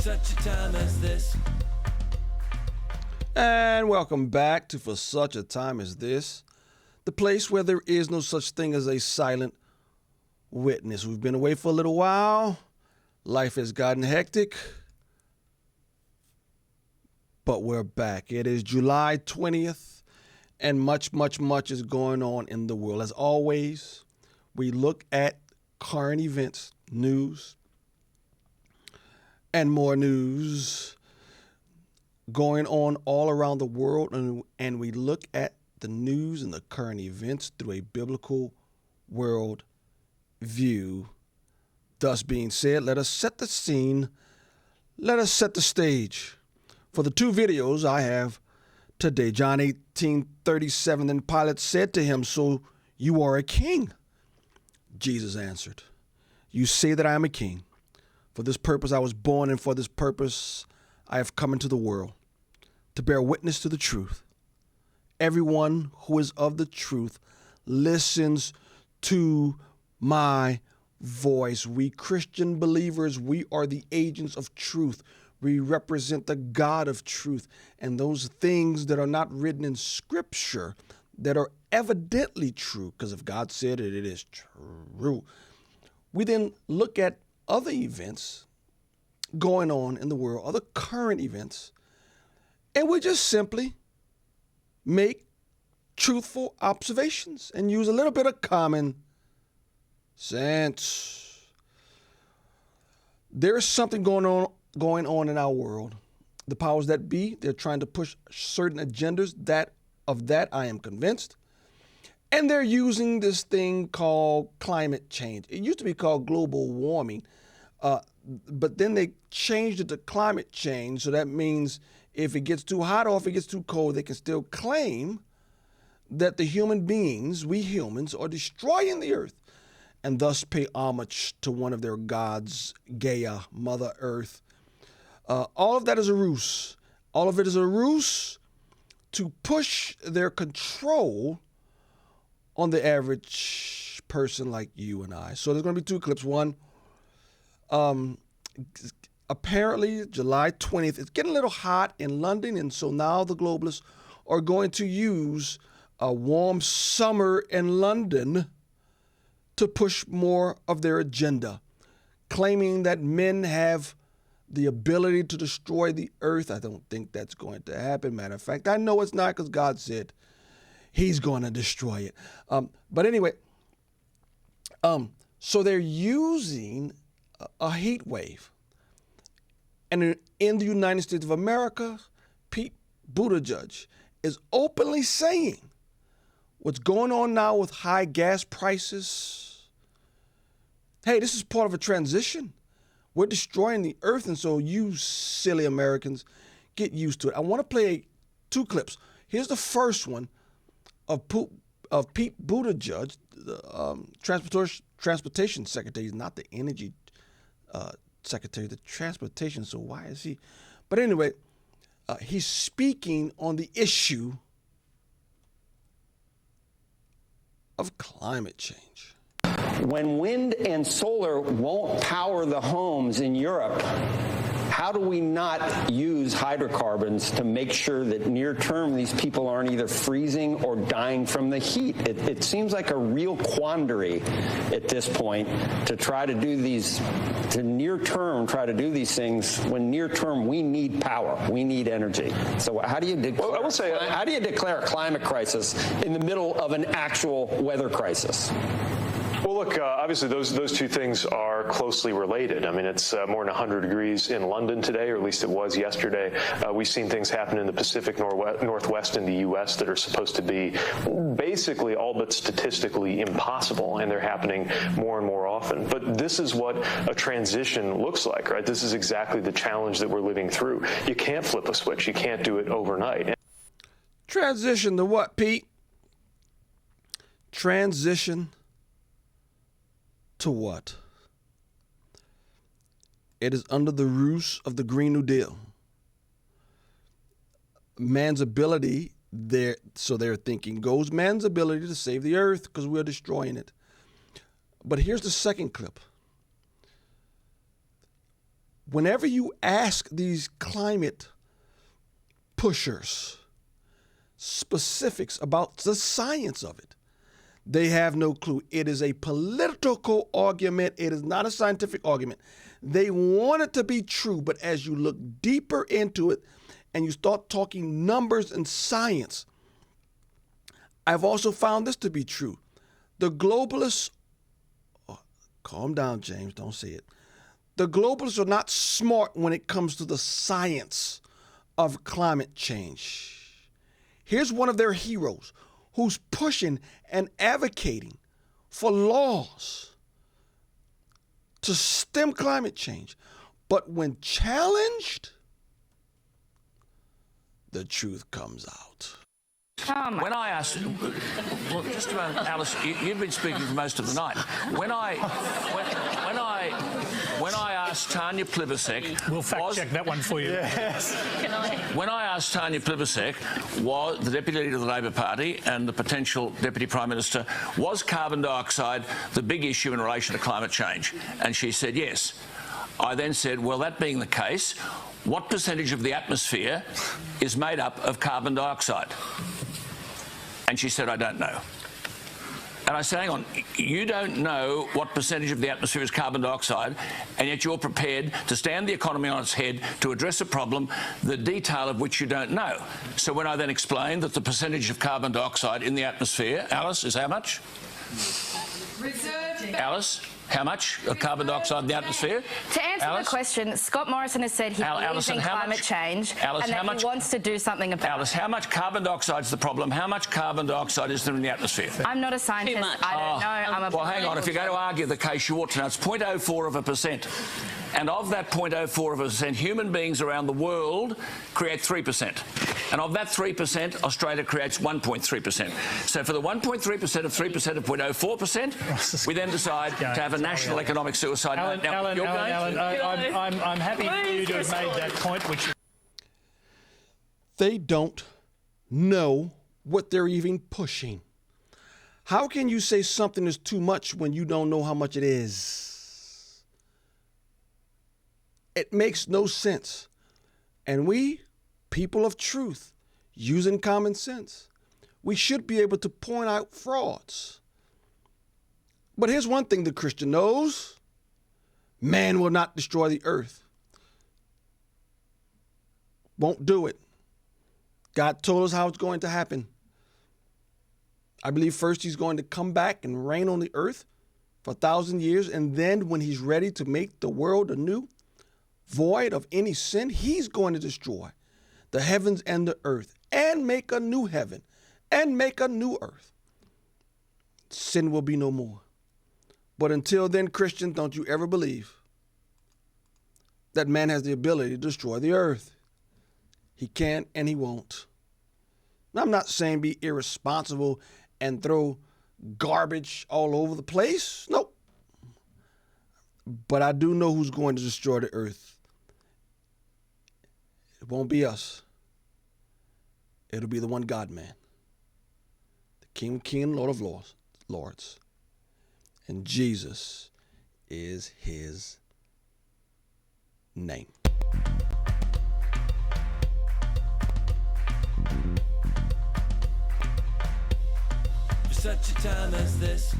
such a time as this. And welcome back to For Such a Time as This, the place where there is no such thing as a silent witness. We've been away for a little while. Life has gotten hectic, but we're back. It is July 20th, and much is going on in the world. As always, we look at current events, news, and more news going on all around the world, and we look at the news and the current events through a biblical world view. Thus being said, let us set the scene, let us set the stage for the two videos I have today. John 18:37, then Pilate said to him, "So you are a king?" Jesus answered, "You say that I am a king. For this purpose I was born, and for this purpose I have come into the world, to bear witness to the truth. Everyone who is of the truth listens to my voice." We Christian believers, we are the agents of truth. We represent the God of truth. And those things that are not written in Scripture that are evidently true, because if God said it, it is true. We then look at other events going on in the world, other current events, and we just simply make truthful observations and use a little bit of common sense. There's something going on in our world. The powers that be, they're trying to push certain agendas. Of that I am convinced. And they're using this thing called climate change. It used to be called global warming, but then they changed it to climate change. So that means if it gets too hot or if it gets too cold, they can still claim that the human beings, we humans, are destroying the earth, and thus pay homage to one of their gods, Gaia, Mother Earth. All of that is a ruse. All of it is a ruse to push their control on the average person like you and I. So there's going to be two clips. One, apparently July 20th, it's getting a little hot in London, and so now the globalists are going to use a warm summer in London to push more of their agenda, claiming that men have the ability to destroy the earth. I don't think that's going to happen. Matter of fact, I know it's not, because God said he's going to destroy it. But anyway, so they're using a heat wave. And in the United States of America, Pete Buttigieg is openly saying what's going on now with high gas prices. Hey, this is part of a transition. We're destroying the earth, and so you silly Americans, get used to it. I want to play two clips. Here's the first one of Pete Buttigieg, the transportation secretary. He's not the energy secretary, the transportation, so why is he? But anyway, he's speaking on the issue of climate change. When wind and solar won't power the homes in Europe, how do we not use hydrocarbons to make sure that near term these people aren't either freezing or dying from the heat? It seems like a real quandary at this point to try to do these, to near term try to do these things when near term we need power, we need energy. So how do you declare, how do you declare a climate crisis in the middle of an actual weather crisis? Well, look, obviously those two things are closely related. I mean, it's more than 100 degrees in London today, or at least it was yesterday. We've seen things happen in the Pacific Northwest in the U.S. that are supposed to be basically all but statistically impossible, and they're happening more and more often. But this is what a transition looks like, right? This is exactly the challenge that we're living through. You can't flip a switch. You can't do it overnight. Transition to what, Pete? Transition to what? It is under the ruse of the Green New Deal. Man's ability, they're thinking, goes man's ability to save the earth because we're destroying it. But here's the second clip. whenever you ask these climate pushers specifics about the science of it, they have no clue. It is a political argument. It is not a scientific argument. They want it to be true, but as you look deeper into it and you start talking numbers and science, I've also found this to be true. The globalists, calm down, James, don't say it. The globalists are not smart when it comes to the science of climate change. Here's one of their heroes who's pushing and advocating for laws to stem climate change. But when challenged, the truth comes out. When I asked, well, just a moment, Alice, you've been speaking for most of the night. When I asked Tanya Plibersek, we'll fact check that one for you. Yes. When I asked Tanya Plibersek, was the Deputy Leader of the Labor Party and the potential Deputy Prime Minister, was carbon dioxide the big issue in relation to climate change? And she said yes. I then said, well, that being the case, what percentage of the atmosphere is made up of carbon dioxide? And she said, I don't know. And I said, hang on, you don't know what percentage of the atmosphere is carbon dioxide, and yet you're prepared to stand the economy on its head to address a problem, the detail of which you don't know. So when I then explained that the percentage of carbon dioxide in the atmosphere, Alice, is how much? Alice? How much of carbon dioxide in the atmosphere? To answer the question, Scott Morrison has said he believes in climate change and that he wants to do something about it. Alice, how much carbon dioxide is the problem? How much carbon dioxide is there in the atmosphere? I'm not a scientist. I don't know. I'm a well, hang on. If you're going to argue the case, you ought to know. It's 0.04%. And of that 0.04%, human beings around the world create 3%. And of that 3%, Australia creates 1.3%. So for the 1.3% of 3% of 0.04%, we then decide to have a national economic suicide. Alan, I'm happy for you to have made that point, which... They don't know what they're even pushing. How can you say something is too much when you don't know how much it is? It makes no sense. And we, people of truth, using common sense, we should be able to point out frauds. But here's one thing the Christian knows. Man will not destroy the earth. Won't do it. God told us how it's going to happen. I believe first he's going to come back and reign on the earth for 1,000 years. And then when he's ready to make the world anew, void of any sin, he's going to destroy the heavens and the earth and make a new heaven and make a new earth. Sin will be no more. But until then, Christians, don't you ever believe that man has the ability to destroy the earth. He can't and he won't. Now, I'm not saying be irresponsible and throw garbage all over the place. Nope. But I do know who's going to destroy the earth. It won't be us. It'll be the one God-man, the King of Kings, Lord of Lords. And Jesus is his name. For such a time as this,